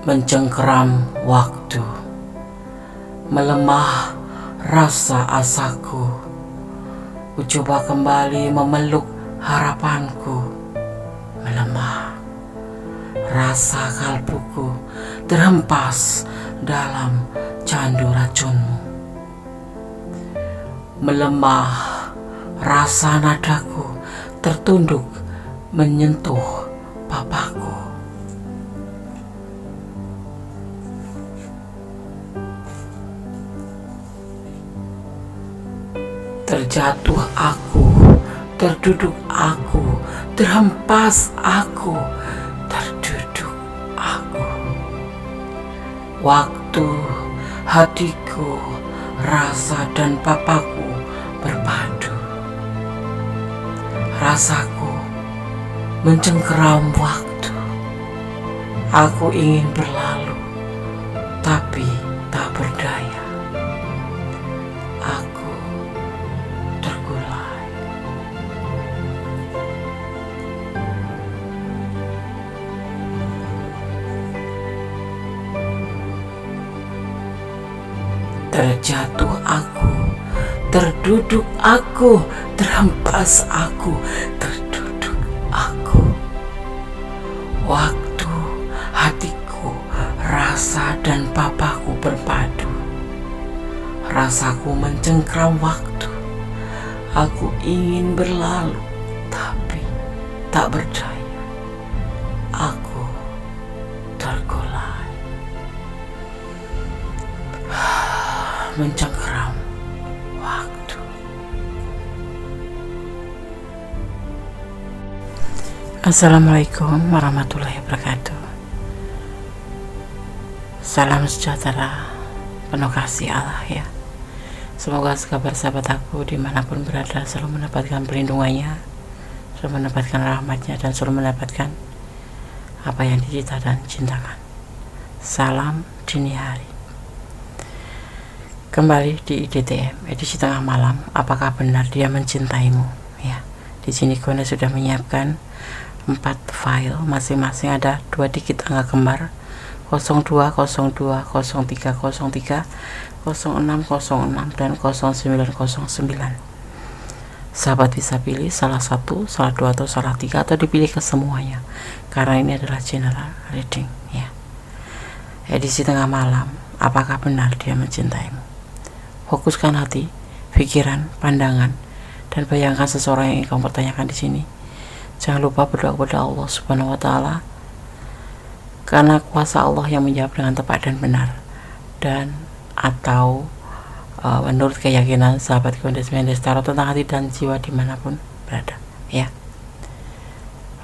Mencengkeram waktu, melemah rasa asaku. Ku coba kembali memeluk harapanku. Melemah rasa kalbuku, terhempas dalam candu racunmu. Melemah rasa nadaku, tertunduk menyentuh papaku. Terjatuh aku, terduduk aku, terhempas aku, terduduk aku. Waktu, hatiku, rasa dan papaku berpadu. Rasaku mencengkeram waktu. Aku ingin berlalu, tapi tak berdaya. Aku tergulai. Terjatuh aku, terduduk aku, terhempas aku, terduduk aku. Waktu, hatiku, rasa dan papaku berpadu. Rasaku mencengkeram waktu. Aku ingin berlalu, tapi tak berdaya. Aku tergolai. Mencengkeram waktu. Assalamualaikum warahmatullahi wabarakatuh. Salam sejahtera, penuh kasih Allah ya. Semoga kabar sahabat aku dimanapun berada selalu mendapatkan perlindungannya, selalu mendapatkan rahmatnya, dan selalu mendapatkan apa yang dicita dan cintakan. Salam dini hari. Kembali di IDTM edisi tengah malam. Apakah benar dia mencintaimu? Ya, di sini Kone sudah menyiapkan 4 file, masing-masing ada 2 digit angka kembar 02, 02, 03, 03, 06, 06, dan 0909. Sahabat bisa pilih salah satu, salah 2, atau salah 3, atau dipilih ke semuanya, karena ini adalah general reading ya. Edisi tengah malam. Apakah benar dia mencintaimu? Fokuskan hati, pikiran, pandangan, dan bayangkan seseorang yang ingin kamu pertanyakan di sini. Jangan lupa berdoa kepada Allah Subhanahu wa Ta'ala, karena kuasa Allah yang menjawab dengan tepat dan benar, dan atau menurut keyakinan sahabat Kondes Mendes Tarot tentang hati dan jiwa dimanapun berada ya.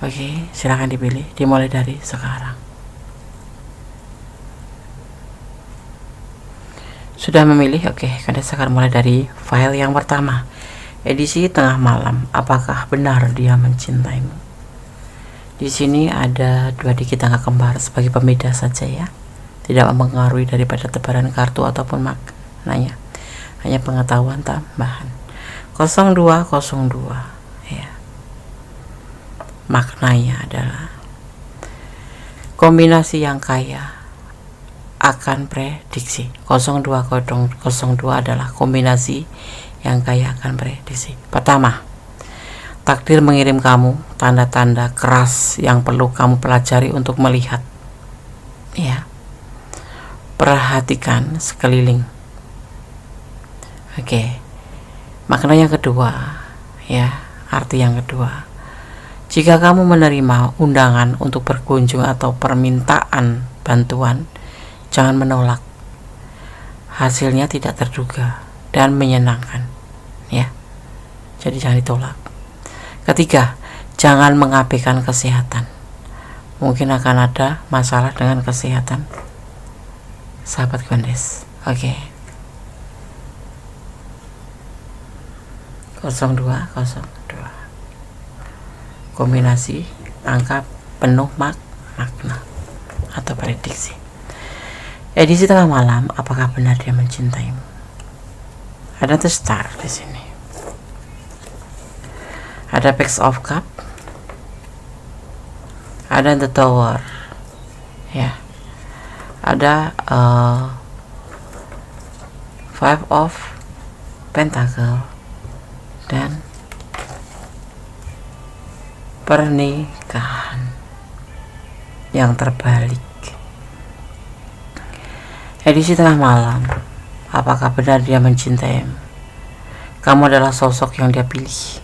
Oke, silahkan dipilih, dimulai dari sekarang. Sudah memilih? Oke, Kondes akan mulai dari file yang pertama. Edisi tengah malam. Apakah benar dia mencintaimu? Di sini ada 2 digit angka kembar sebagai pembeda saja ya. Tidak mempengaruhi daripada tebaran kartu ataupun maknanya. Hanya pengetahuan tambahan. 0202 ya. Maknanya adalah kombinasi yang kaya akan prediksi. 0202 adalah kombinasi yang kaya akan prediksi. Pertama, takdir mengirim kamu tanda-tanda keras yang perlu kamu pelajari untuk melihat ya. Perhatikan sekeliling. Oke. Makna yang kedua ya, arti yang kedua. Jika kamu menerima undangan untuk berkunjung atau permintaan bantuan, jangan menolak. Hasilnya tidak terduga dan menyenangkan ya. Jadi jangan ditolak. Ketiga, jangan mengabaikan kesehatan. Mungkin akan ada masalah dengan kesehatan sahabat Kondes. Oke. 0202 kombinasi angka penuh makna atau prediksi. Edisi tengah malam. Apakah benar dia mencintaimu? Ada the star di sini. Ada Page of Cup. Ada the Tower. Ya. ada Five of Pentacle dan pernikahan yang terbalik. Edisi tengah malam, apakah benar dia mencintaimu? Kamu adalah sosok yang dia pilih.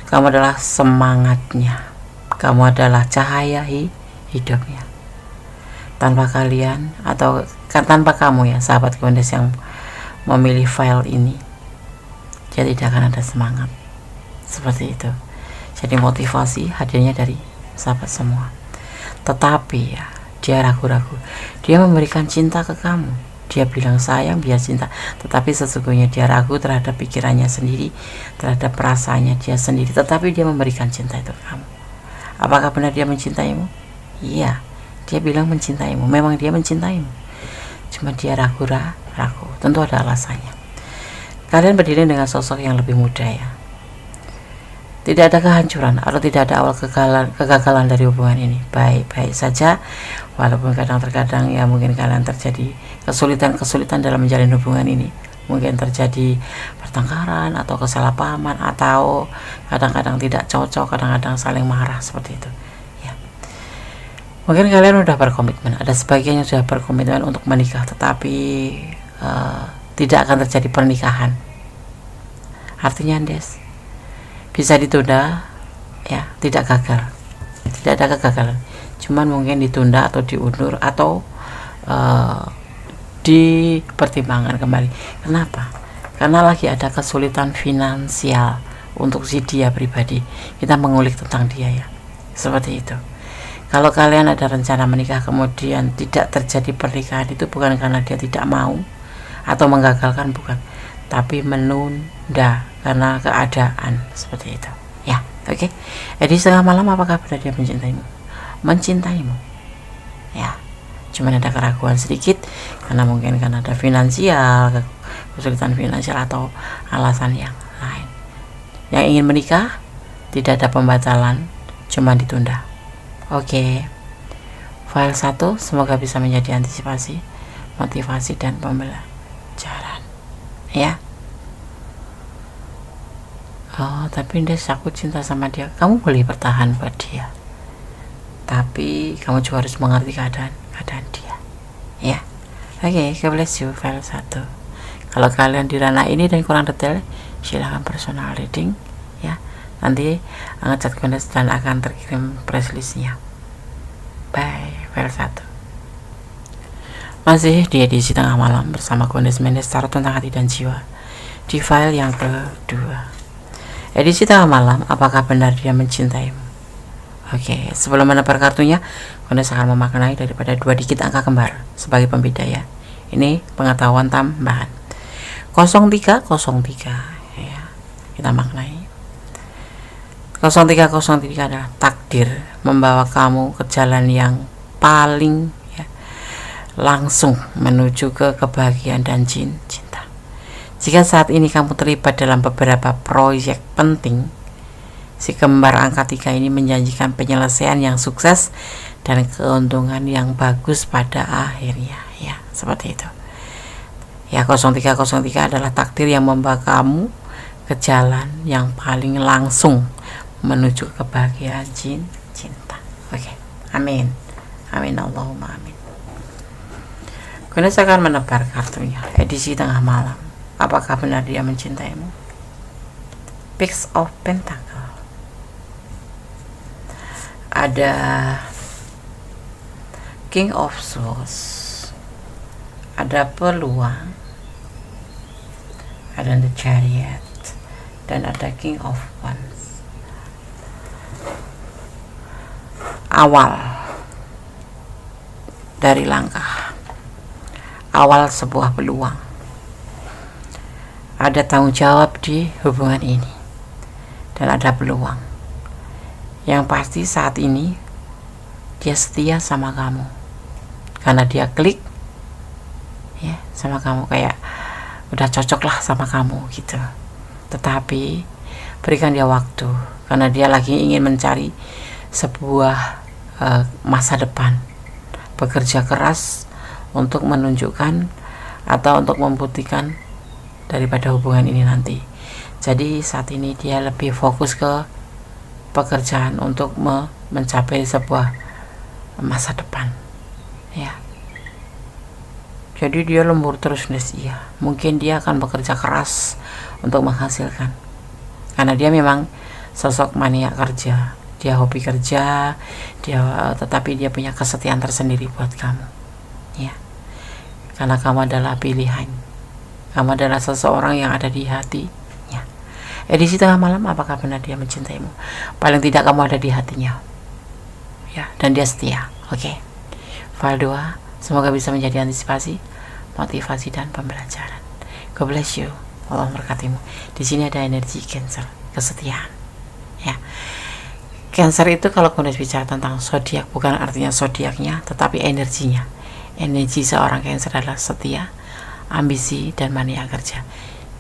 Kamu adalah semangatnya. Kamu adalah cahaya hidupnya. Tanpa kalian atau tanpa kamu ya sahabat Kondes yang memilih file ini, dia tidak akan ada semangat. Seperti itu. Jadi motivasi hadirnya dari sahabat semua. Tetapi ya, dia ragu-ragu. Dia memberikan cinta ke kamu. Dia bilang sayang biar cinta. Tetapi sesungguhnya dia ragu terhadap pikirannya sendiri, terhadap perasaannya dia sendiri. Tetapi dia memberikan cinta itu ke kamu. Apakah benar dia mencintaimu? Iya, dia bilang mencintaimu. Memang dia mencintaimu. Cuma dia ragu. Tentu ada alasannya. Kalian berdiri dengan sosok yang lebih muda ya. Tidak ada kehancuran atau tidak ada awal kegagalan dari hubungan ini. Baik-baik saja, walaupun kadang-terkadang ya mungkin kalian terjadi kesulitan dalam menjalin hubungan ini. Mungkin terjadi pertengkaran atau kesalahpahaman atau kadang-kadang tidak cocok, kadang-kadang saling marah seperti itu. Ya. Mungkin kalian sudah berkomitmen, ada sebagian yang sudah berkomitmen untuk menikah, tetapi tidak akan terjadi pernikahan. Artinya bisa ditunda ya, tidak gagal, tidak ada kegagalan, cuman mungkin ditunda atau diundur atau dipertimbangkan kembali. Kenapa? Karena lagi ada kesulitan finansial untuk si dia pribadi. Kita mengulik tentang dia ya, seperti itu. Kalau kalian ada rencana menikah kemudian tidak terjadi pernikahan, itu bukan karena dia tidak mau atau menggagalkan, bukan, tapi menunda karena keadaan seperti itu ya. Oke. Jadi setengah malam, apakah benar dia mencintaimu ya, cuman ada keraguan sedikit karena mungkin karena ada finansial, kesulitan finansial atau alasan yang lain. Yang ingin menikah tidak ada pembatalan, cuma ditunda. Oke. File 1 semoga bisa menjadi antisipasi, motivasi dan pembelajaran ya. Oh, tapi aku cinta sama dia. Kamu boleh bertahan buat dia, tapi kamu juga harus mengerti keadaan dia ya. Oke, God bless you. File 1. Kalau kalian di ranah ini dan kurang detail, silahkan personal reading ya. Nanti ngechat Kondes dan akan terkirim press listnya. Bye. File 1 masih di edisi tengah malam bersama Kondes Mendes Tarot tentang hati dan jiwa di file yang kedua. Edisi tengah malam, apakah benar dia mencintaimu? Oke, sebelum menebar kartunya, Kondes akan memaknai daripada 2 digit angka kembar sebagai pembeda ya. Ini pengetahuan tambahan. 0303 ya. Kita maknai. 0303 adalah takdir membawa kamu ke jalan yang paling ya, langsung menuju ke kebahagiaan dan cinta. Jika saat ini kamu terlibat dalam beberapa proyek penting, si kembar angka 3 ini menjanjikan penyelesaian yang sukses dan keuntungan yang bagus pada akhirnya ya, seperti itu ya. 0303 adalah takdir yang membawa kamu ke jalan yang paling langsung menuju kebahagiaan cinta. Oke. Amin Allahumma amin. Kondes akan menebar kartunya edisi tengah malam. Apakah benar dia mencintaimu? Pix of Pentacle. Ada King of Swords. Ada peluang. Ada The Chariot. Dan ada King of Wands. Awal dari langkah. Awal sebuah peluang. Ada tanggung jawab di hubungan ini dan ada peluang. Yang pasti saat ini dia setia sama kamu karena dia klik ya sama kamu, kayak udah cocok lah sama kamu gitu. Tetapi berikan dia waktu karena dia lagi ingin mencari sebuah masa depan bekerja keras untuk menunjukkan atau untuk membuktikan daripada hubungan ini nanti. Jadi saat ini dia lebih fokus ke pekerjaan untuk mencapai sebuah masa depan, ya. Jadi dia lembur terus, Nes. Iya, mungkin dia akan bekerja keras untuk menghasilkan, karena dia memang sosok mania kerja, dia hobi kerja, tetapi dia punya kesetiaan tersendiri buat kamu, ya. Karena kamu adalah pilihan, kamu adalah seseorang yang ada di hatinya. Edisi tengah malam, apakah benar dia mencintaimu? Paling tidak kamu ada di hatinya, ya, dan dia setia. Oke. File 2, semoga bisa menjadi antisipasi, motivasi, dan pembelajaran. God bless you. Allah memberkatimu. Di sini ada energi Cancer, kesetiaan, ya. Cancer itu kalau kemudian bicara tentang zodiak, bukan artinya zodiaknya, tetapi energinya. Energi seorang Cancer adalah setia, ambisi, dan mania kerja.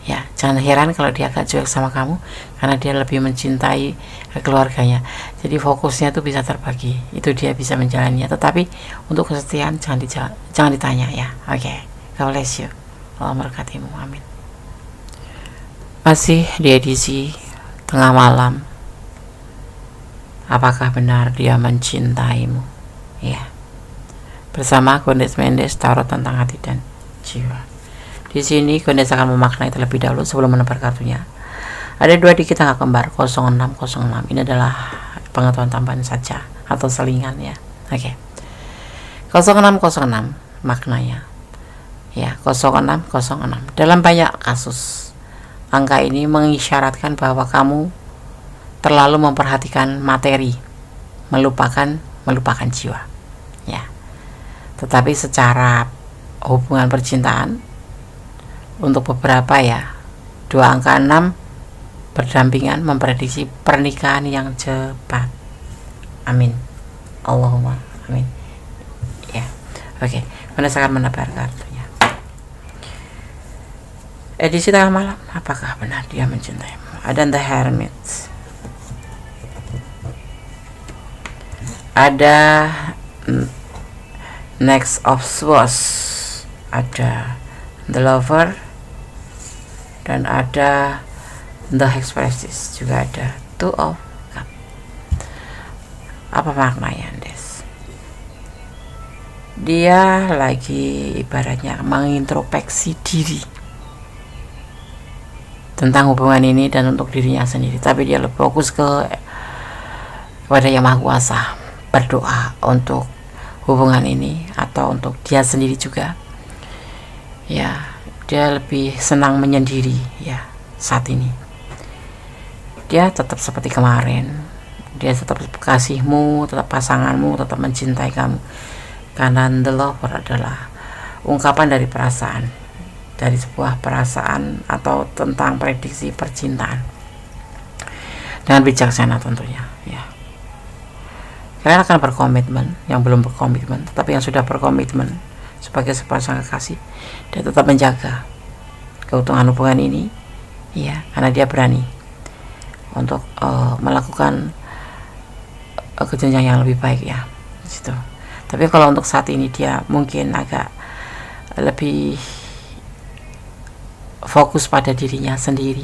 Ya, jangan heran kalau dia agak cuek sama kamu, karena dia lebih mencintai keluarganya. Jadi fokusnya tuh bisa terbagi, itu dia bisa menjalaninya. Tetapi untuk kesetiaan jangan ditanya, ya. Oke. God bless you. Allah memberkatimu. Amin. Masih di edisi tengah malam, apakah benar dia mencintaimu? Ya. Bersama Gondes Mendes, tarot tentang hati dan jiwa. Di sini Gondes akan memaknai terlebih dahulu sebelum menebar kartunya. Ada 2 dikit angka kembar 0606. Ini adalah pengetahuan tambahan saja atau selingan, ya. Oke. 0606 maknanya, ya. 0606 dalam banyak kasus angka ini mengisyaratkan bahwa kamu terlalu memperhatikan materi, melupakan jiwa, ya. Tetapi secara hubungan percintaan, untuk beberapa, ya, 2 angka 6 berdampingan memprediksi pernikahan yang cepat. Amin. Allahumma amin, ya. Oke. Akan menebar kartunya. Edisi tengah malam, apakah benar dia mencintaimu? Ada The Hermit, ada Next of Swords, ada The Lover, dan ada The Expresses, juga ada Two of Cups. Apa maknanya, Des? Dia lagi ibaratnya mengintrospeksi diri tentang hubungan ini dan untuk dirinya sendiri, tapi dia lebih fokus kepada Yang Maha Kuasa, berdoa untuk hubungan ini atau untuk dia sendiri juga, ya. Dia lebih senang menyendiri, ya, saat ini. Dia tetap seperti kemarin, dia tetap kasihmu, tetap pasanganmu, tetap mencintai kamu, karena The Lover adalah ungkapan dari perasaan, dari sebuah perasaan atau tentang prediksi percintaan dengan bijaksana tentunya, ya. Kalian akan berkomitmen, yang belum berkomitmen, tetapi yang sudah berkomitmen sebagai sepasang kekasih, dia tetap menjaga keutuhan hubungan ini, ya, karena dia berani untuk melakukan ke jenjang yang lebih baik, ya, situ. Tapi kalau untuk saat ini dia mungkin agak lebih fokus pada dirinya sendiri.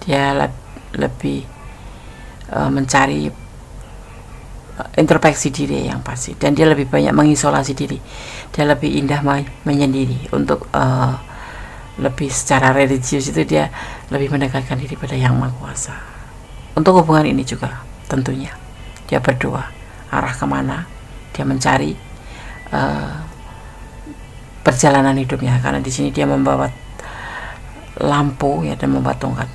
Dia lebih mencari introspeksi diri yang pasti, dan dia lebih banyak mengisolasi diri. Dia lebih indah menyendiri. Untuk lebih secara religius itu dia lebih mendekatkan diri pada Yang Maha Kuasa. Untuk hubungan ini juga tentunya dia berdoa arah kemana, dia mencari perjalanan hidupnya, karena di sini dia membawa lampu, ya, dan membawa tongkat,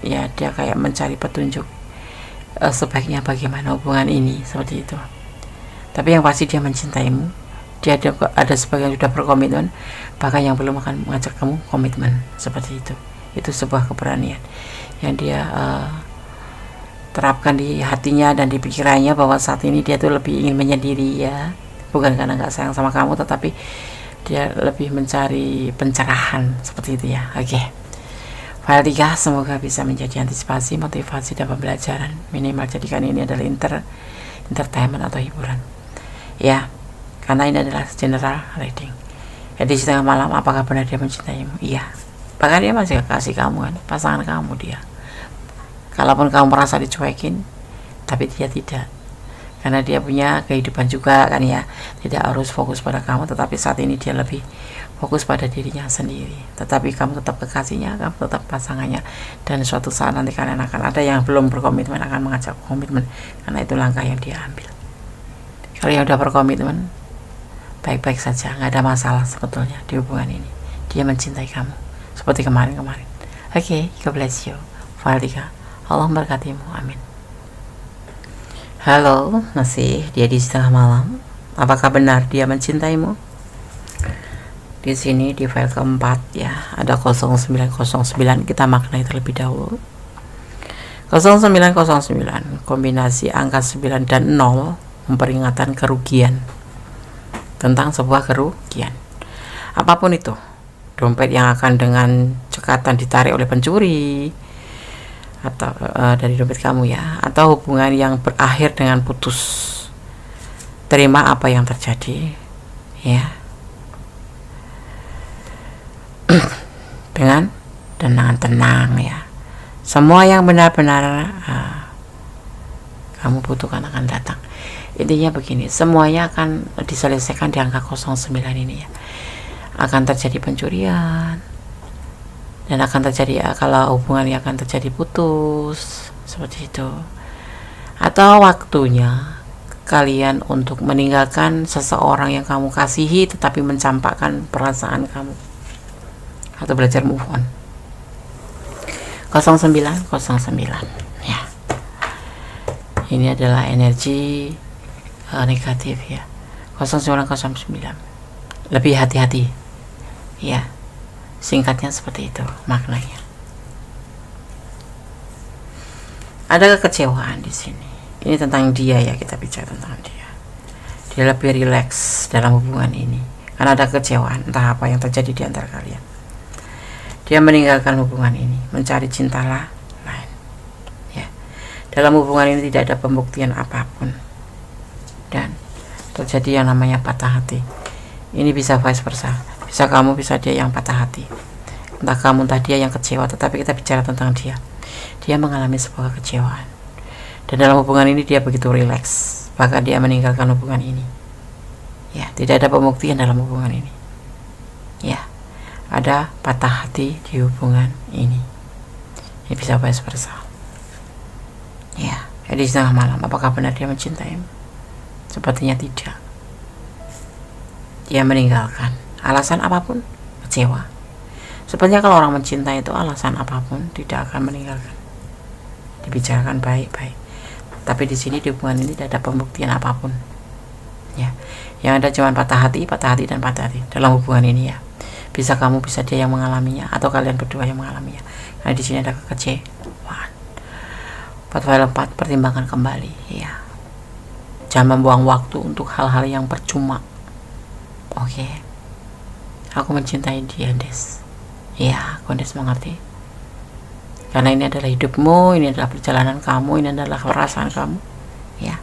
ya. Dia kayak mencari petunjuk sebaiknya bagaimana hubungan ini, seperti itu. Tapi yang pasti dia mencintaimu. Dia ada sebagian sudah berkomitmen, bahkan yang belum akan mengajak kamu komitmen, seperti itu. Itu sebuah keberanian yang dia terapkan di hatinya dan di pikirannya, bahwa saat ini dia tuh lebih ingin menyendiri, ya, bukan karena nggak sayang sama kamu, tetapi dia lebih mencari pencerahan, seperti itu, ya. Oke. File 3, semoga bisa menjadi antisipasi, motivasi, dan pembelajaran. Minimal jadikan ini adalah entertainment atau hiburan, ya. karena ini adalah general reading. Jadi di tengah malam, apakah benar dia mencintaimu? Iya, bahkan dia masih kasih kamu kan, pasangan kamu dia. Kalaupun kamu merasa dicuekin, tapi dia tidak, karena dia punya kehidupan juga kan ya, tidak harus fokus pada kamu, tetapi saat ini dia lebih fokus pada dirinya sendiri. Tetapi kamu tetap kekasihnya, kamu tetap pasangannya, dan suatu saat nanti kalian akan ada yang belum berkomitmen akan mengajak komitmen, karena itu langkah yang dia ambil. Kalau yang udah berkomitmen, baik-baik saja, nggak ada masalah sebetulnya di hubungan ini. Dia mencintai kamu seperti kemarin-kemarin. Oke, God bless you. File 3, Allah memberkatimu, amin. Halo, masih dia di tengah malam. Apakah benar dia mencintaimu? Di sini di file keempat ya, ada 0909. Kita maknai terlebih dahulu. 0909 kombinasi angka 9 dan 0 memperingatkan kerugian, tentang sebuah kerugian. Apapun itu, dompet yang akan dengan cekatan ditarik oleh pencuri, atau dari dompet kamu ya, atau hubungan yang berakhir dengan putus. Terima apa yang terjadi ya, dengan tenang ya. Semua yang benar-benar kamu butuhkan akan datang. Intinya begini, semuanya akan diselesaikan di angka 09 ini ya. Akan terjadi pencurian, dan akan terjadi kalau hubungan yang akan terjadi putus seperti itu, atau waktunya kalian untuk meninggalkan seseorang yang kamu kasihi tetapi mencampakkan perasaan kamu, atau belajar move on. 0909 ya, ini adalah energi negatif ya. 0909 lebih hati-hati ya, singkatnya seperti itu maknanya. Ada kekecewaan di sini. Ini tentang dia ya, kita bicara tentang dia. Dia lebih rileks dalam hubungan ini karena ada kekecewaan, entah apa yang terjadi di antara kalian. Dia meninggalkan hubungan ini, mencari cinta lain ya. Dalam hubungan ini tidak ada pembuktian apapun, dan terjadi yang namanya patah hati. Ini bisa vice versa, bisa kamu, bisa dia yang patah hati, entah kamu entah dia yang kecewa. Tetapi kita bicara tentang dia mengalami sebuah kekecewaan, dan dalam hubungan ini dia begitu rileks, bahkan dia meninggalkan hubungan ini ya. Tidak ada pembuktian dalam hubungan ini ya, ada patah hati di hubungan ini. Ini bisa vice versa ya. Di tengah malam, apakah benar dia mencintaimu? Sepertinya tidak. Dia meninggalkan, alasan apapun, kecewa. Sebenarnya kalau orang mencintai itu alasan apapun tidak akan meninggalkan. Dibicarakan baik-baik. Tapi di sini di hubungan ini tidak ada pembuktian apapun ya. Yang ada cuma patah hati dan patah hati dalam hubungan ini ya. Bisa kamu, bisa dia yang mengalaminya, atau kalian berdua yang mengalaminya. Karena di sini ada kekecewaan. 4 pertimbangkan kembali ya. Jangan membuang waktu untuk hal-hal yang percuma. Oke. Aku mencintai dia, Des. Ya, aku Des mengerti. Karena ini adalah hidupmu, ini adalah perjalanan kamu, ini adalah perasaan kamu. Ya.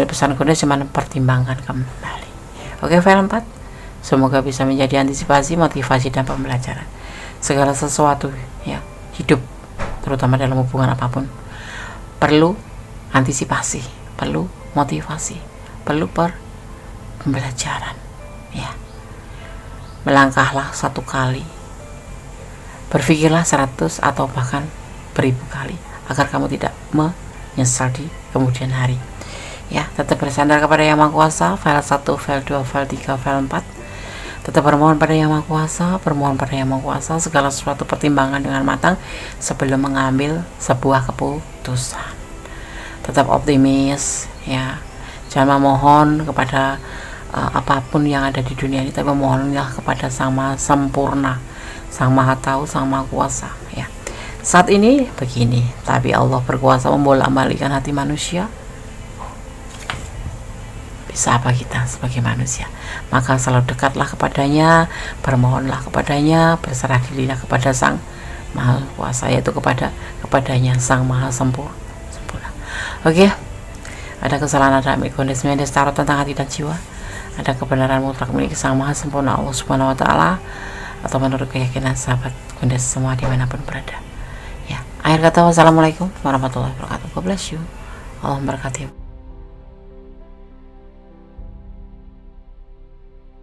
Pesan Des cuma pertimbangkan kembali. Oke, file 4. Semoga bisa menjadi antisipasi, motivasi, dan pembelajaran. Segala sesuatu ya, hidup, terutama dalam hubungan apapun, perlu antisipasi, perlu motivasi, perlu pembelajaran ya. Melangkahlah 1 kali, berpikirlah 100 atau bahkan 1000 kali, agar kamu tidak menyesal di kemudian hari ya. Tetap bersandar kepada Yang Maha Kuasa. File 1, file 2, file 3, file 4. Tetap bermohon pada Yang Maha Kuasa, bermohon pada Yang Maha Kuasa. Segala sesuatu pertimbangkan dengan matang sebelum mengambil sebuah keputusan. Tetap optimis ya. Jangan memohon kepada apapun yang ada di dunia ini, tapi memohonlah kepada Sang Maha Sempurna, Sang Maha Tahu, Sang Maha Kuasa ya. Saat ini begini, tapi Allah berkuasa membolak-balikkan hati manusia. Bisa apa kita sebagai manusia? Maka selalu dekatlah kepadanya, bermohonlah kepadanya, berserah dirilah kepada Sang Maha Kuasa, yaitu kepadanya Sang Maha Sempurna. Oke. Ada kesalahan, ada mikonisme, ada tarot tentang hati dan jiwa. ada kebenaran mutlak milik Sang Maha Sempurna Allah Subhanahu wa Ta'ala, atau menurut keyakinan sahabat Bunda semua dimanapun berada. Ya, akhir kata wassalamualaikum warahmatullahi wabarakatuh. God bless you. Allah memberkati.